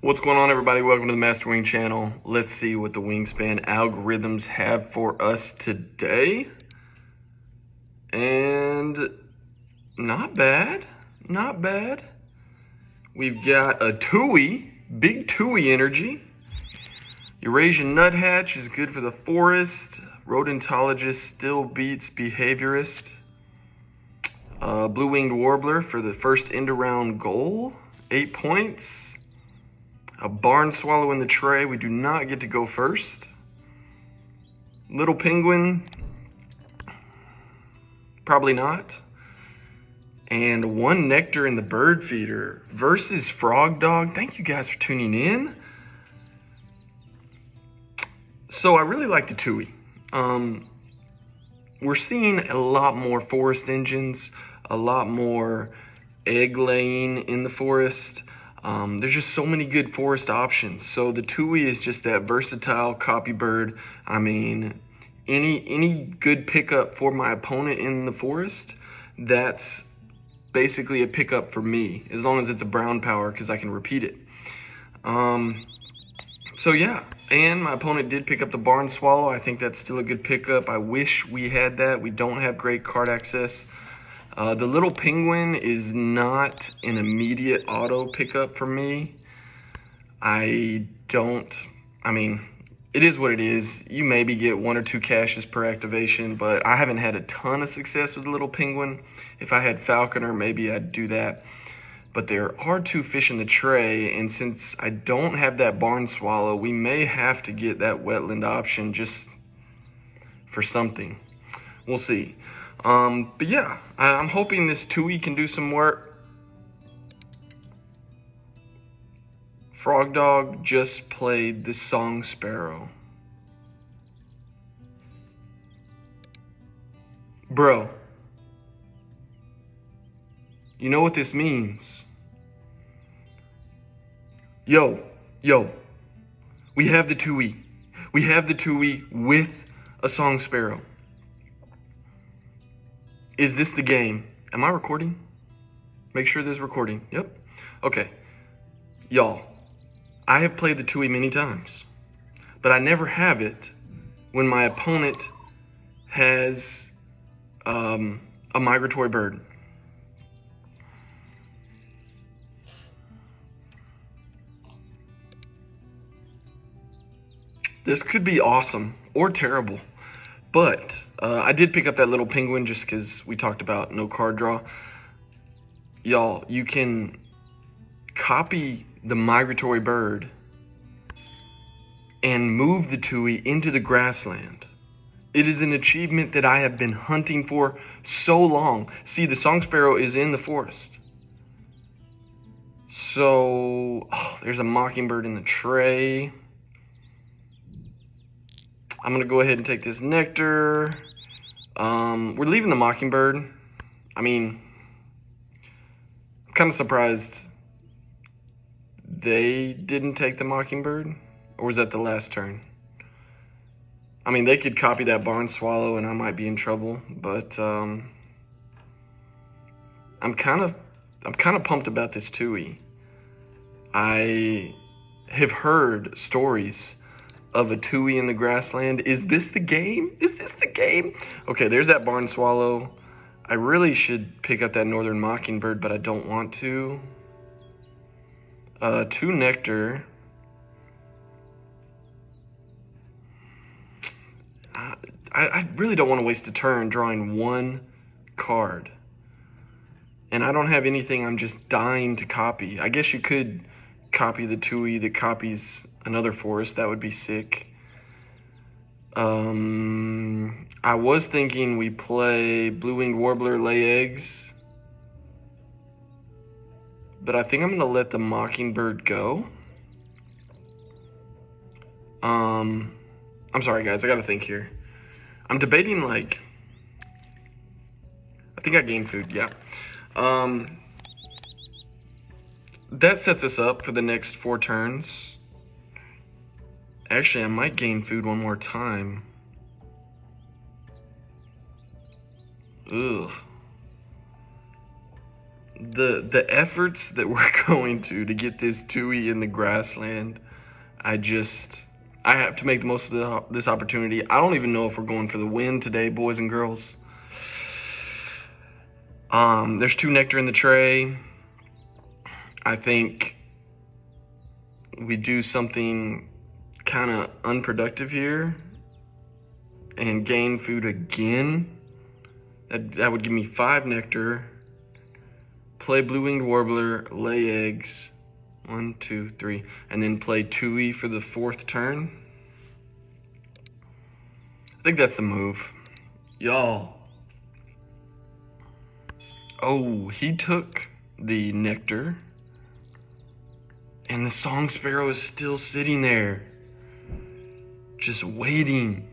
What's going on, everybody? Welcome to the Master Wing channel. Let's see what the Wingspan algorithms have for us today. And not bad, not bad. We've got a Tui, big Tui energy. Eurasian nuthatch is good for the forest. Rodentologist still beats behaviorist. Blue-winged warbler for the first end-around goal, 8 points. A barn swallow in the tray. We do not get to go first. Little penguin. Probably not. And one nectar in the bird feeder versus frog dog. Thank you guys for tuning in. So I really like the Tui. We're seeing a lot more forest engines, a lot more egg laying in the forest. There's just so many good forest options. So the Tui is just that versatile copy bird. I mean, any good pickup for my opponent in the forest, that's basically a pickup for me, as long as it's a brown power, because I can repeat it. So yeah, and my opponent did pick up the barn swallow. I think that's still a good pickup. I wish we had that. We don't have great card access. The little penguin is not an immediate auto pickup for me. I mean, it is what it is. You maybe get 1 or 2 caches per activation, but I haven't had a ton of success with the little penguin. If I had falconer, maybe I'd do that. But there are 2 fish in the tray, and since I don't have that barn swallow, we may have to get that wetland option just for something. We'll see. But yeah, I'm hoping this Tui can do some work. Frog Dog just played the Song Sparrow. Bro, you know what this means? Yo, we have the Tui. We have the Tui with a Song Sparrow. Is this the game? Am I recording? Make sure there's recording. Yep. Okay. Y'all, I have played the Tui many times, but I never have it when my opponent has a migratory bird. This could be awesome or terrible. But I did pick up that little penguin just because we talked about no card draw. Y'all, you can copy the migratory bird and move the Tui into the grassland. It is an achievement that I have been hunting for so long. See, the Song Sparrow is in the forest. So, there's a mockingbird in the tray. I'm going to go ahead and take this nectar. We're leaving the mockingbird. I mean, I'm kind of surprised they didn't take the mockingbird. Or was that the last turn? I mean, they could copy that barn swallow and I might be in trouble. But I'm kind of pumped about this Tui. I have heard stories of a Tui in the grassland. Is this the game? Is this the game? Okay, there's that barn swallow. I really should pick up that northern mockingbird, but I don't want to. 2 nectar. I really don't want to waste a turn drawing 1 card. And I don't have anything I'm just dying to copy. I guess you could copy the Tui that copies another forest. That would be sick. I was thinking we play blue-winged warbler lay eggs, but I think I'm gonna let the mockingbird go. I'm sorry guys, I gotta think here. I'm debating, like, I think I gained food, yeah. That sets us up for the next 4 turns. Actually, I might gain food one more time. Ugh. the efforts that we're going to get this Tui in the grassland, I have to make the most of this opportunity. I don't even know if we're going for the win today, boys and girls. There's 2 nectar in the tray. I think we do something kind of unproductive here and gain food again. That would give me 5 nectar. Play blue-winged warbler, lay eggs. 1, 2, 3, and then play Tui for the 4th turn. I think that's the move. Y'all. Oh, he took the nectar. And the song sparrow is still sitting there. Just waiting.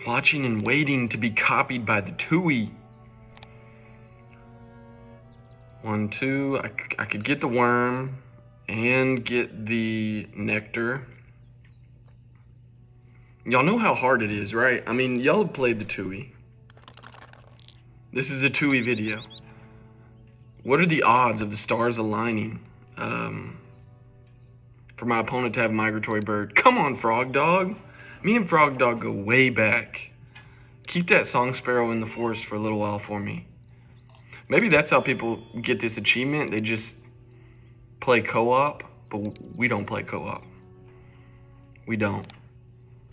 Watching and waiting to be copied by the Tui. 1, 2, I could get the worm and get the nectar. Y'all know how hard it is, right? I mean, y'all have played the Tui. This is a Tui video. What are the odds of the stars aligning for my opponent to have migratory bird? Come on, Frog Dog. Me and Frog Dog go way back. Keep that song sparrow in the forest for a little while for me. Maybe that's how people get this achievement. They just play co-op, but we don't play co-op. We don't.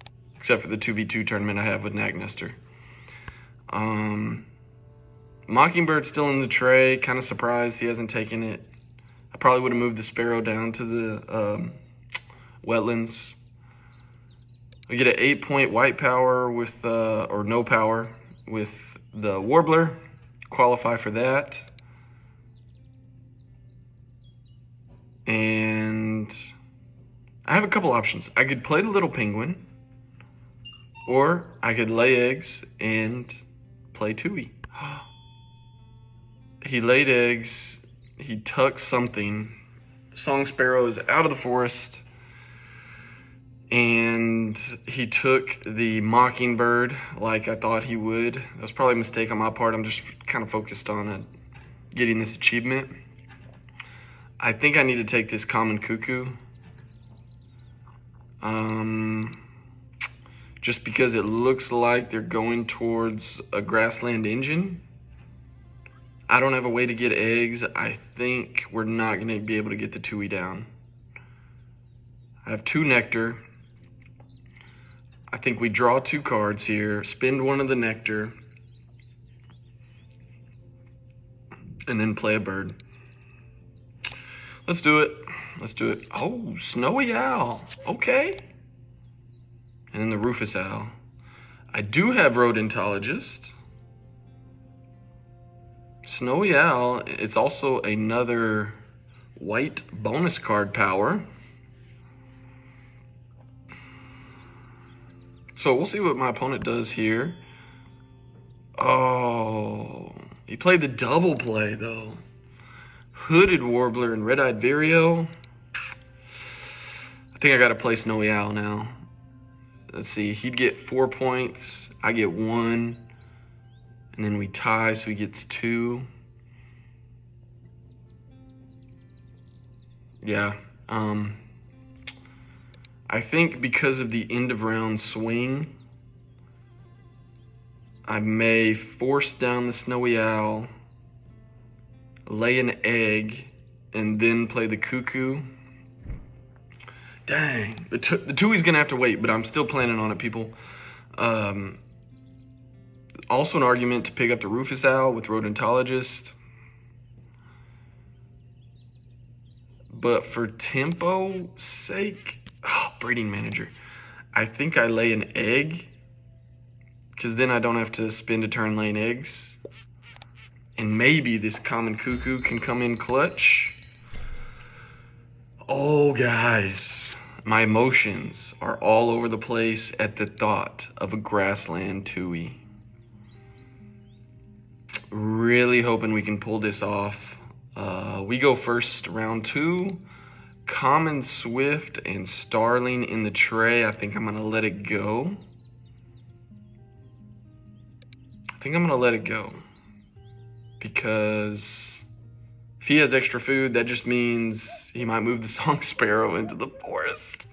Except for the 2v2 tournament I have with Nagnester. Mockingbird's still in the tray. Kind of surprised he hasn't taken it. I probably would have moved the sparrow down to the wetlands. We get an 8-point white power with, or no power with the warbler. Qualify for that. And I have a couple options. I could play the little penguin, or I could lay eggs and play Tui. He laid eggs. He tucked something. Song sparrow is out of the forest. And he took the mockingbird like I thought he would. That was probably a mistake on my part. I'm just kind of focused on getting this achievement. I think I need to take this common cuckoo. Just because it looks like they're going towards a grassland engine. I don't have a way to get eggs. I think we're not going to be able to get the Tui down. I have 2 nectar. I think we draw 2 cards here, spend 1 of the nectar, and then play a bird. Let's do it. Let's do it. Oh, snowy owl. Okay. And then the rufous owl. I do have rodentologist. Snowy owl, it's also another white bonus card power. So we'll see what my opponent does here. Oh, he played the double play though. Hooded Warbler and Red-Eyed Vireo. I think I gotta play Snowy Owl now. Let's see, he'd get 4 points. I get 1. And then we tie, so he gets 2. Yeah, I think because of the end of round swing, I may force down the Snowy Owl, lay an egg, and then play the cuckoo. Dang, the Tui's gonna have to wait, but I'm still planning on it, people. Also an argument to pick up the Rufus Owl with Rodentologist. But for tempo's sake, breeding manager, I think I lay an egg, because then I don't have to spend a turn laying eggs. And maybe this common cuckoo can come in clutch. Oh, guys, my emotions are all over the place at the thought of a grassland Tui. Really hoping we can pull this off. We go first, round 2. Common Swift and Starling in the tray. I think I'm going to let it go. because if he has extra food, that just means he might move the song sparrow into the forest.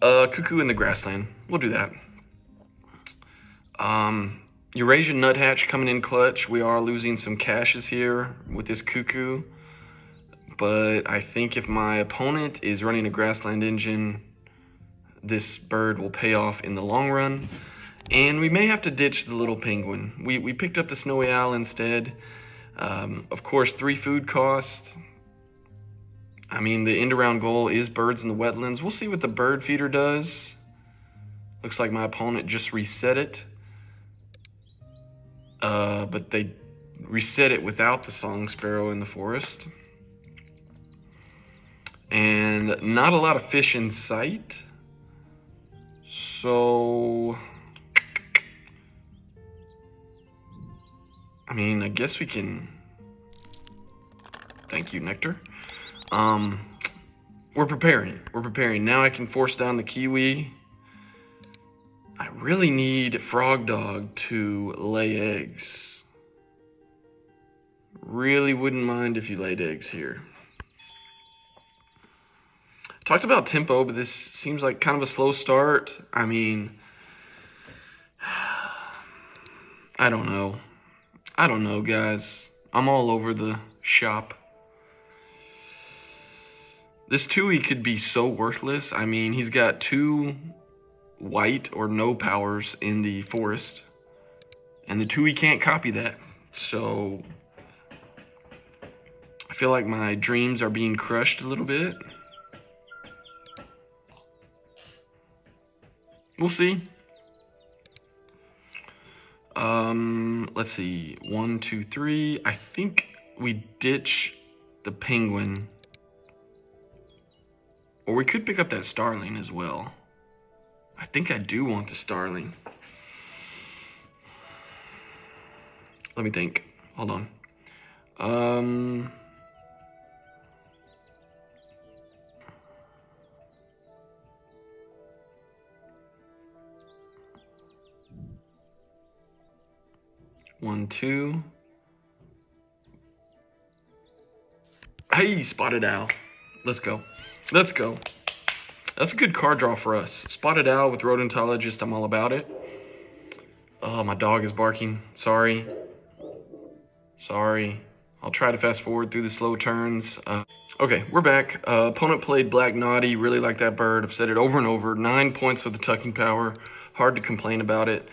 Cuckoo in the grassland. We'll do that. Eurasian nuthatch coming in clutch. We are losing some caches here with this cuckoo. But I think if my opponent is running a grassland engine, this bird will pay off in the long run. And we may have to ditch the little penguin. We picked up the snowy owl instead. Of course, 3 food cost. I mean, the end-around goal is birds in the wetlands. We'll see what the bird feeder does. Looks like my opponent just reset it. But they reset it without the song sparrow in the forest. And not a lot of fish in sight. So, I mean, I guess we can, thank you, Nectar. We're preparing. Now I can force down the kiwi. I really need Frog Dog to lay eggs. Really wouldn't mind if you laid eggs here. Talked about tempo, but this seems like kind of a slow start. I mean, I don't know, guys. I'm all over the shop. This Tui could be so worthless. I mean, he's got 2 white or no powers in the forest, and the Tui can't copy that. So I feel like my dreams are being crushed a little bit. We'll see. Let's see. 1, 2, 3. I think we ditch the penguin. Or we could pick up that starling as well. I think I do want the starling. Let me think. Hold on. 1, 2. Hey, Spotted Owl. Let's go. That's a good card draw for us. Spotted Owl with Rodentologist, I'm all about it. Oh, my dog is barking. Sorry. I'll try to fast forward through the slow turns. Okay, we're back. Opponent played Black Naughty. Really like that bird. I've said it over and over. 9 points with the tucking power. Hard to complain about it.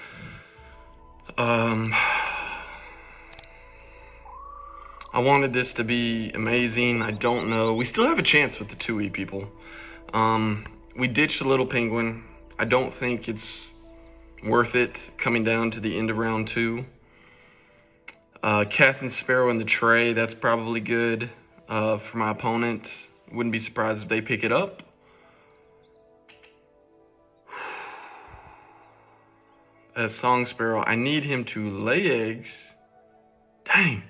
I wanted this to be amazing. I don't know. We still have a chance with the Tui, people. We ditched the little penguin. I don't think it's worth it coming down to the end of round 2. Casting Sparrow in the tray, that's probably good for my opponent. Wouldn't be surprised if they pick it up. As Song Sparrow, I need him to lay eggs. Dang.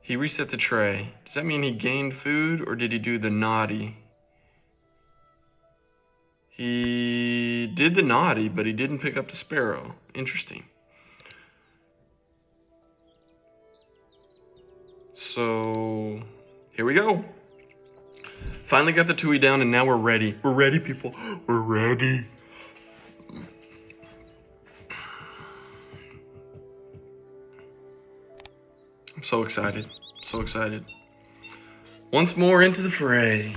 He reset the tray. Does that mean he gained food, or did he do the naughty? He did the naughty, but he didn't pick up the sparrow. Interesting. So, here we go. Finally got the Tui down, and now we're ready. We're ready, people. We're ready. I'm so excited. So excited. Once more into the fray.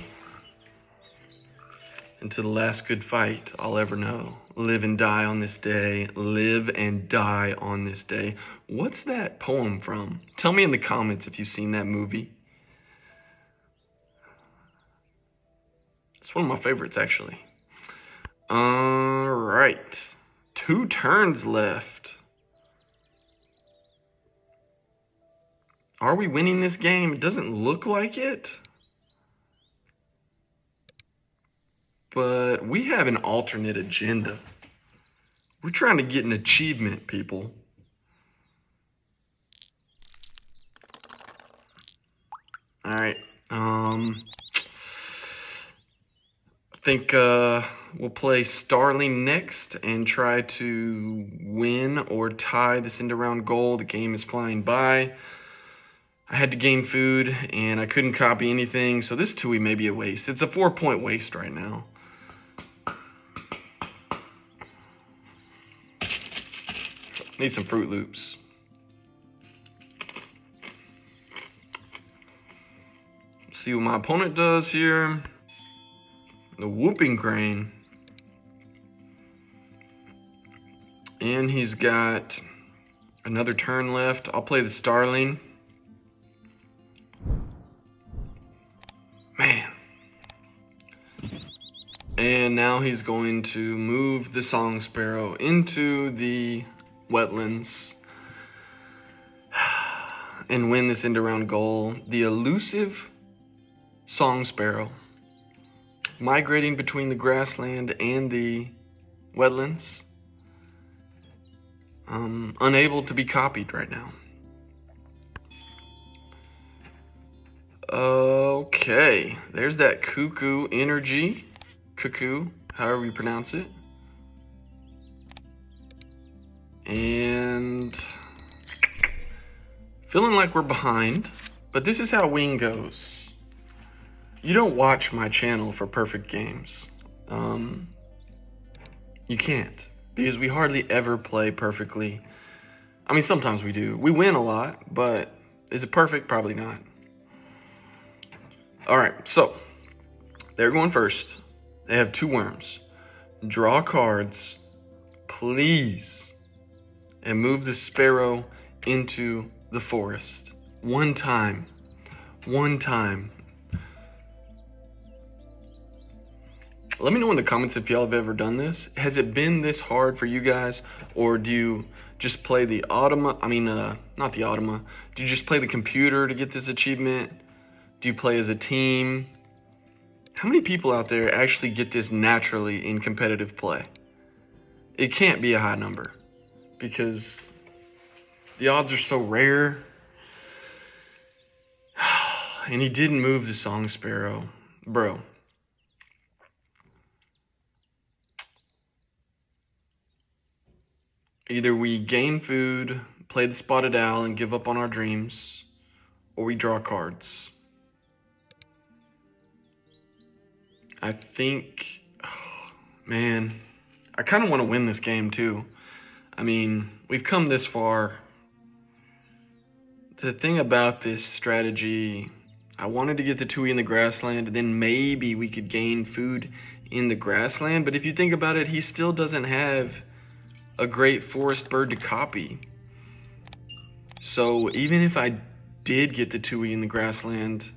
Into the last good fight I'll ever know. Live and die on this day. Live and die on this day. What's that poem from? Tell me in the comments if you've seen that movie. It's one of my favorites, actually. All right. 2 turns left. Are we winning this game? It doesn't look like it. But we have an alternate agenda. We're trying to get an achievement, people. All right. I think We'll play Starling next and try to win or tie this end around goal. The game is flying by. I had to gain food and I couldn't copy anything, so this TUI may be a waste. It's a 4-point waste right now. Need some Fruit Loops. See what my opponent does here. The Whooping Crane. And he's got another turn left. I'll play the Starling. Man. And now he's going to move the Song Sparrow into the wetlands and win this end around goal. The elusive Song Sparrow migrating between the grassland and the wetlands, unable to be copied right now. Okay, there's that cuckoo energy. Cuckoo, however you pronounce it. And feeling like we're behind, but this is how Wing goes. You don't watch my channel for perfect games. You can't, because we hardly ever play perfectly. I mean, sometimes we do. We win a lot, but is it perfect? Probably not. All right, so they're going first. They have 2 worms. Draw cards, please, and move the sparrow into the forest. One time. One time. Let me know in the comments if y'all have ever done this. Has it been this hard for you guys? Or do you just play the automa? I mean, not the automa. Do you just play the computer to get this achievement? Do you play as a team? How many people out there actually get this naturally in competitive play? It can't be a high number because the odds are so rare. And he didn't move the Song Sparrow. Bro. Either we gain food, play the Spotted Owl, and give up on our dreams, or we draw cards. I think, oh, man, I kind of want to win this game too. I mean, we've come this far. The thing about this strategy, I wanted to get the TUI in the grassland, and then maybe we could gain food in the grassland. But if you think about it, he still doesn't have a great forest bird to copy. So even if I did get the TUI in the grassland,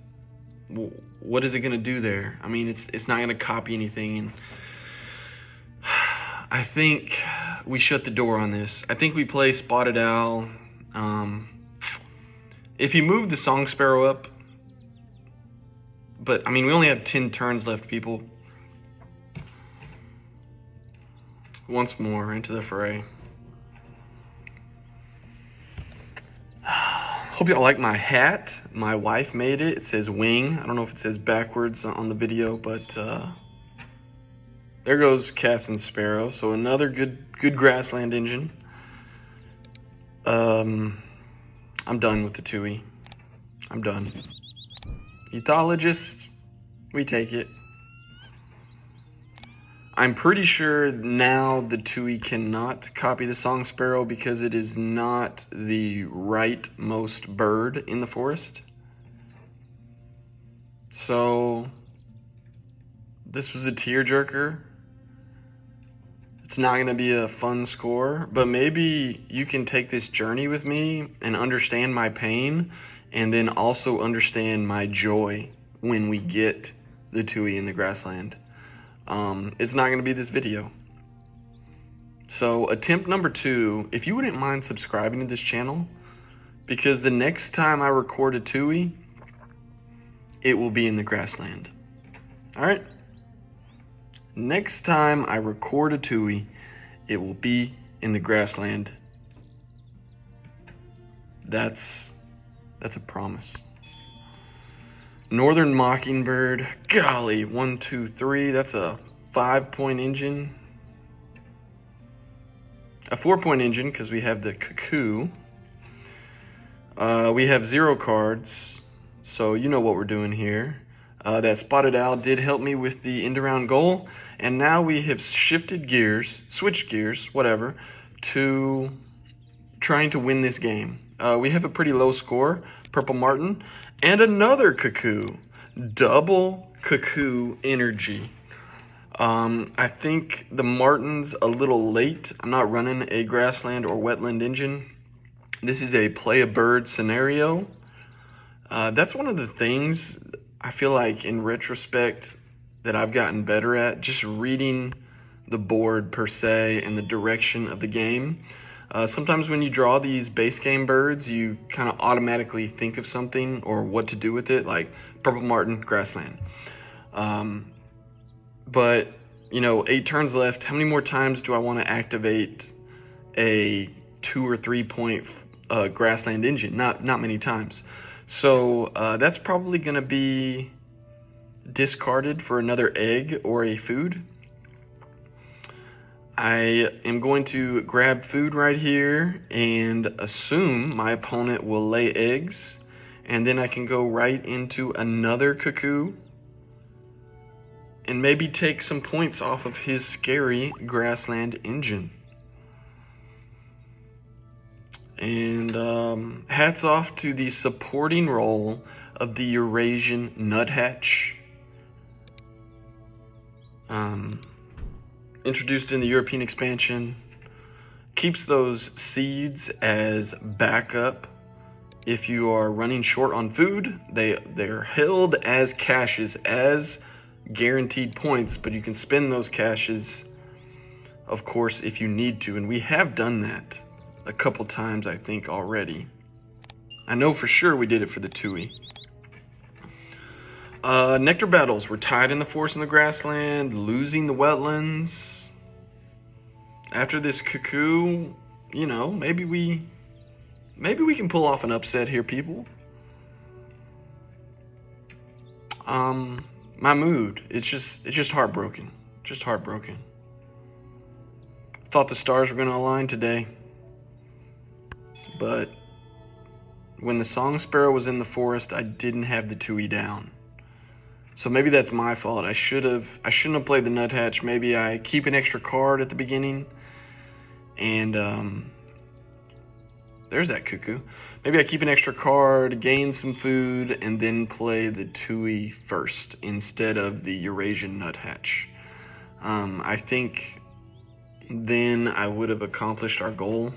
what is it going to do there? I mean, it's not going to copy anything. And I think we shut the door on this. I think we play Spotted Owl. If he moved the Song Sparrow up, but I mean, we only have 10 turns left, people. Once more into the fray. Hope y'all like my hat. My wife made it. It says Wing. I don't know if it says backwards on the video, but there goes Cats and Sparrow. So another good grassland engine. I'm done with the TUI. I'm done. Ethologist, we take it. I'm pretty sure now the TUI cannot copy the Song Sparrow because it is not the rightmost bird in the forest. So this was a tearjerker. It's not going to be a fun score, but maybe you can take this journey with me and understand my pain and then also understand my joy when we get the TUI in the grassland. It's not going to be this video. So attempt number 2, if you wouldn't mind subscribing to this channel, because the next time I record a TUI, it will be in the grassland. All right? Next time I record a TUI, it will be in the grassland. That's a promise. Northern Mockingbird, golly, 1, 2, 3. That's a 5-point engine. A 4-point engine because we have the cuckoo. We have 0 cards, so you know what we're doing here. That spotted owl did help me with the end around goal, and now we have switched gears, whatever, to trying to win this game. We have a pretty low score, Purple Martin, and another cuckoo. Double cuckoo energy. I think the Martin's a little late. I'm not running a grassland or wetland engine. This is a play a bird scenario. That's one of the things I feel like in retrospect that I've gotten better at, just reading the board per se and the direction of the game. Sometimes when you draw these base game birds, you kind of automatically think of something or what to do with it, like Purple Martin, grassland. But, 8 turns left. How many more times do I want to activate a 2 or 3 point grassland engine? Not many times. So that's probably going to be discarded for another egg or a food. I am going to grab food right here and assume my opponent will lay eggs, and then I can go right into another cuckoo and maybe take some points off of his scary grassland engine. And hats off to the supporting role of the Eurasian nuthatch. Introduced in the European expansion, keeps those seeds as backup. If you are running short on food, they're held as caches, as guaranteed points, but you can spend those caches, of course, if you need to, and we have done that a couple times, I think, already. I know for sure we did it for the Tui. Nectar battles. We're tied in the forest and the grassland, losing the wetlands. After this cuckoo, maybe we can pull off an upset here, people. My mood, it's just heartbroken. Just heartbroken. Thought the stars were going to align today. But when the song sparrow was in the forest, I didn't have the Tui down. So maybe that's my fault. I shouldn't have played the nuthatch. Maybe I keep an extra card at the beginning. And there's that cuckoo. Maybe I keep an extra card, gain some food, and then play the Tui first instead of the Eurasian nuthatch. I think then I would have accomplished our goal.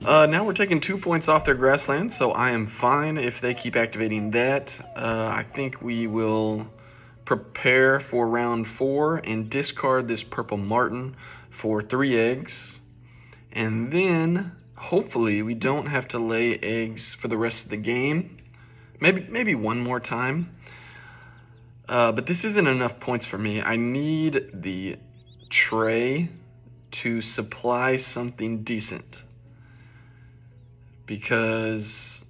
Now we're taking 2 points off their grassland, so I am fine if they keep activating that. I think we will prepare for round 4 and discard this Purple Martin for 3 eggs. And then, hopefully, we don't have to lay eggs for the rest of the game. Maybe one more time. But this isn't enough points for me. I need the tray to supply something decent. Because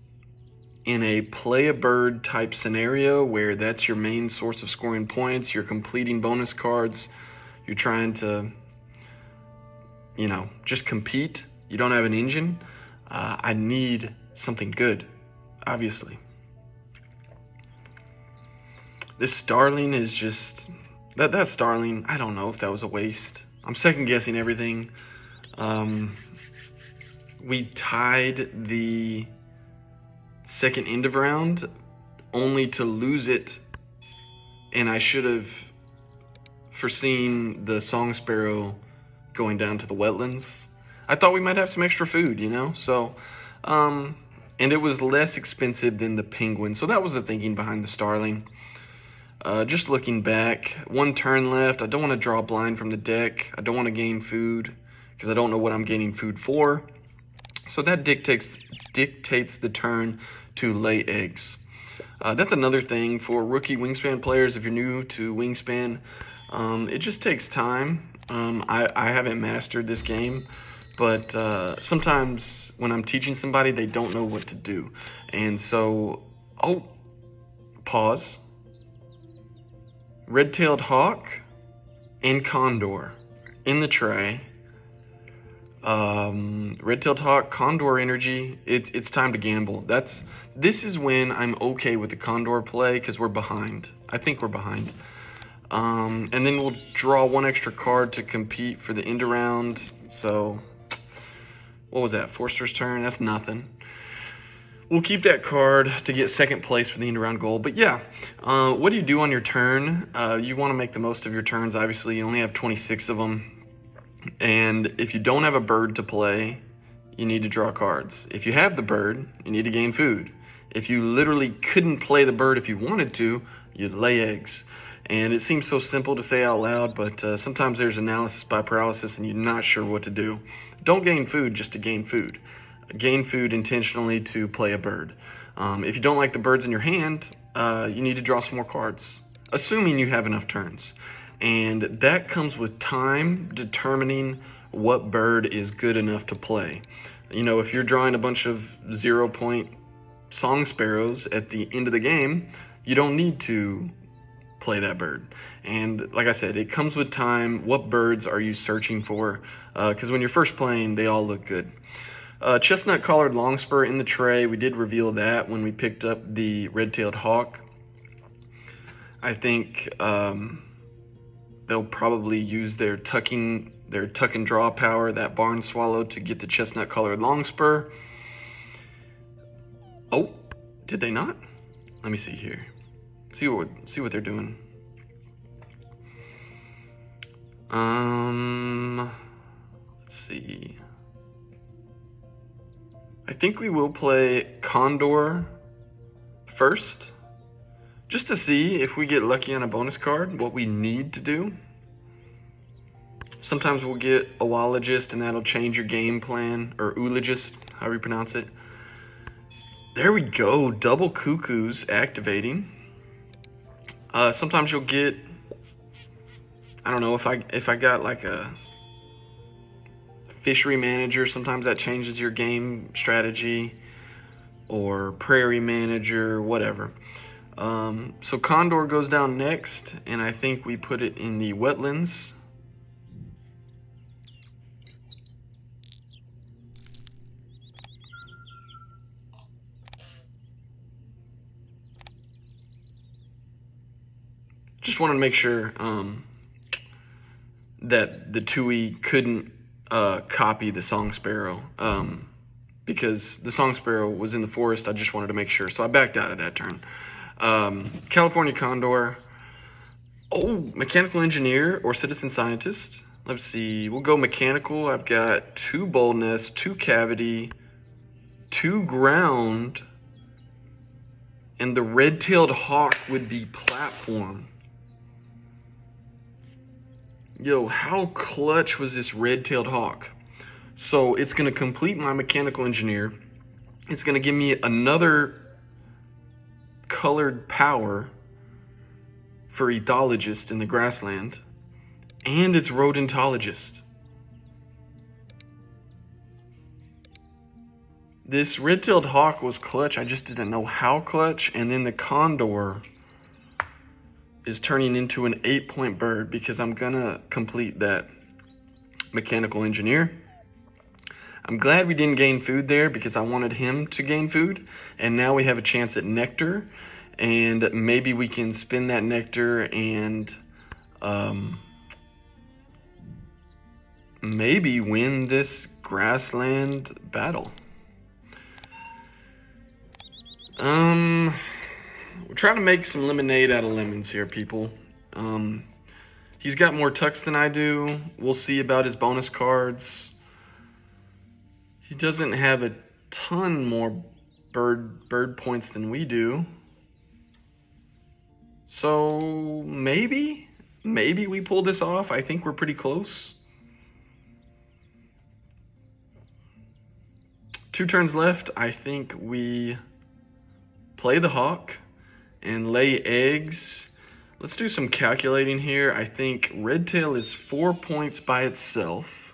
in a play a bird type scenario where that's your main source of scoring points, you're completing bonus cards, you're trying to, just compete, you don't have an engine, I need something good, obviously. This Starling is just, that Starling, I don't know if that was a waste. I'm second guessing everything. We tied the second end of round only to lose it, and I should have foreseen the song sparrow going down to the wetlands. I thought we might have some extra food, so and it was less expensive than the penguin, so that was the thinking behind the Starling. Just looking back, 1 turn left. I don't want to draw a blind from the deck. I don't want to gain food because I don't know what I'm gaining food for. So that dictates the turn to lay eggs. That's another thing for rookie Wingspan players. If you're new to Wingspan, it just takes time. I haven't mastered this game, but sometimes when I'm teaching somebody, they don't know what to do. And so, pause. Red-tailed hawk and Condor in the tray. Red-tailed hawk, Condor energy. It's time to gamble. This is when I'm okay with the Condor play because we're behind. I think we're behind. And then we'll draw one extra card to compete for the end round. So, what was that? Forster's turn? That's nothing. We'll keep that card to get second place for the end round goal. But yeah, what do you do on your turn? You want to make the most of your turns. Obviously, you only have 26 of them. And if you don't have a bird to play, you need to draw cards. If you have the bird, you need to gain food. If you literally couldn't play the bird if you wanted to, you'd lay eggs. And it seems so simple to say out loud, but sometimes there's analysis by paralysis and you're not sure what to do. Don't gain food just to gain food. Gain food intentionally to play a bird. If you don't like the birds in your hand, you need to draw some more cards, assuming you have enough turns. And that comes with time determining what bird is good enough to play. You know, if you're drawing a bunch of 0-point song sparrows at the end of the game, you don't need to play that bird. And like I said, it comes with time. What birds are you searching for? Because when you're first playing, they all look good. Chestnut collared longspur in the tray. We did reveal that when we picked up the red-tailed hawk. I think they'll probably use their tuck and draw power, that barn swallow, to get the chestnut colored longspur. Oh, did they not? Let me see here. See what they're doing. Let's see. I think we will play Condor first, just to see if we get lucky on a bonus card, what we need to do. Sometimes we'll get a Oologist and that'll change your game plan, or Oologist, however you pronounce it. There we go, double cuckoos activating. Sometimes you'll get, I don't know, if I got like a fishery manager, sometimes that changes your game strategy, or prairie manager, whatever. So Condor goes down next, and I think we put it in the wetlands. Just wanted to make sure that the Tui couldn't copy the song sparrow, because the song sparrow was in the forest. I just wanted to make sure, so I backed out of that turn. California condor. Oh, mechanical engineer or citizen scientist. Let's see, we'll go mechanical. I've got 2 boldness, 2 cavity, 2 ground, and the red-tailed hawk would be platform. Yo, how clutch was this red-tailed hawk? So it's going to complete my mechanical engineer. It's going to give me another colored power for ethologist in the grassland. And it's rodentologist. This red-tailed hawk was clutch. I just didn't know how clutch. And then the condor is turning into an 8-point bird because I'm gonna complete that mechanical engineer. I'm glad we didn't gain food there because I wanted him to gain food. And now we have a chance at nectar. And maybe we can spin that nectar and maybe win this grassland battle. We're trying to make some lemonade out of lemons here, people. He's got more tucks than I do. We'll see about his bonus cards. He doesn't have a ton more bird points than we do. So maybe we pull this off. I think we're pretty close. 2 turns left. I think we play the hawk and lay eggs. Let's do some calculating here. I think red tail is 4 points by itself.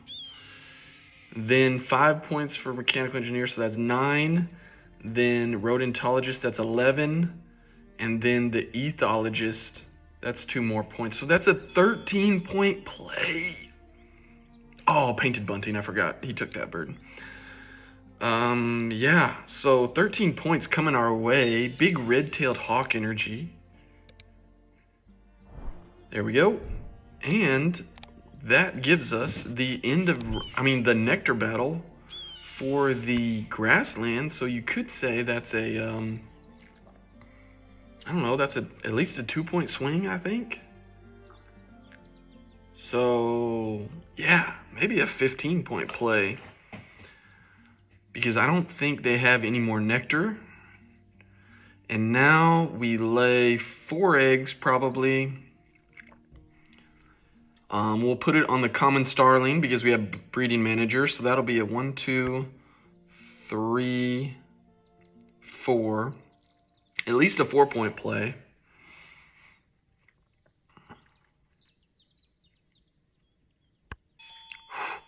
Then 5 points for mechanical engineer, so that's 9. Then rodentologist, that's 11. And then the ethologist That's 2 more points. So that's a 13-point play. Oh, painted bunting. I forgot. He took that bird. Yeah. So 13 points coming our way. Big red-tailed hawk energy. There we go. And that gives us the end of, the nectar battle for the grassland. So you could say that's a, I don't know, that's at least a 2-point swing, I think. So, yeah, maybe a 15-point play. Because I don't think they have any more nectar. And now we lay 4 eggs, probably. We'll put it on the common starling because we have breeding manager. So that'll be a 1, 2, 3, 4. At least a 4-point play.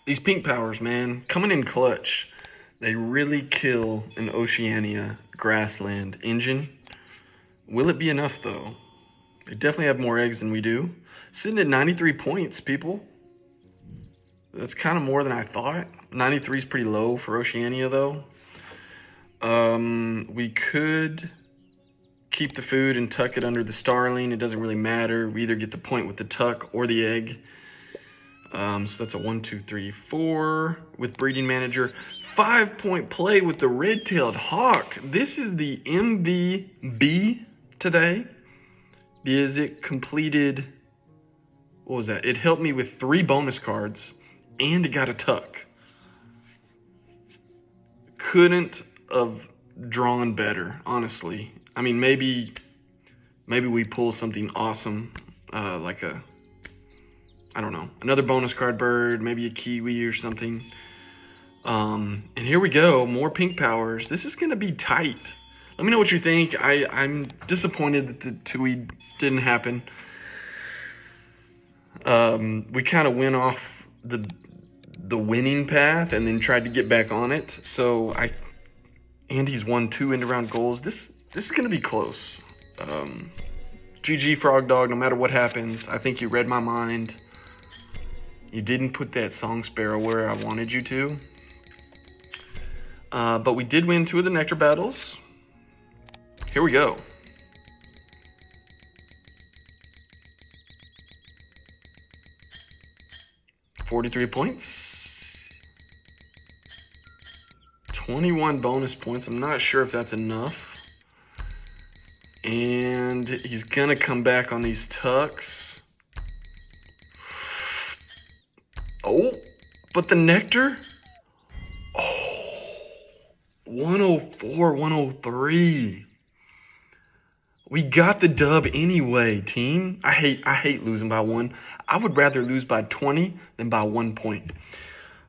These pink powers, man, coming in clutch. They really kill an Oceania grassland engine. Will it be enough, though? They definitely have more eggs than we do. Sitting at 93 points, people. That's kind of more than I thought. 93 is pretty low for Oceania, though. We could keep the food and tuck it under the starling. It doesn't really matter. We either get the point with the tuck or the egg. So that's a 1, 2, 3, 4 with breeding manager. 5-point play with the red-tailed hawk. This is the MVB today because it completed, what was that? It helped me with 3 bonus cards and it got a tuck. Couldn't have drawn better, honestly. I mean, maybe we pull something awesome, like a, I don't know, another bonus card bird, maybe a kiwi or something. And here we go, more pink powers. This is gonna be tight. Let me know what you think. I'm disappointed that the Tui didn't happen. We kind of went off the winning path and then tried to get back on it. So Andy's won 2 end-around goals. This is gonna be close. GG Frog Dog, no matter what happens, I think you read my mind. You didn't put that Song Sparrow where I wanted you to. But we did win 2 of the nectar battles. Here we go. $43 points. 21 bonus points. I'm not sure if that's enough. And he's gonna come back on these tucks. Oh, but the nectar? Oh, 104, 103. We got the dub anyway, team. I hate losing by 1. I would rather lose by 20 than by 1 point.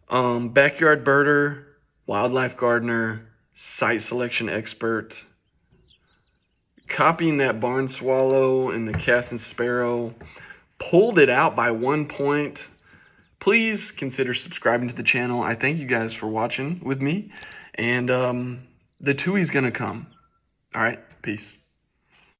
Backyard birder, wildlife gardener, site selection expert. Copying that barn swallow and the Cassin sparrow. Pulled it out by 1 point. Please consider subscribing to the channel. I thank you guys for watching with me. And the Tui's gonna come. All right, peace.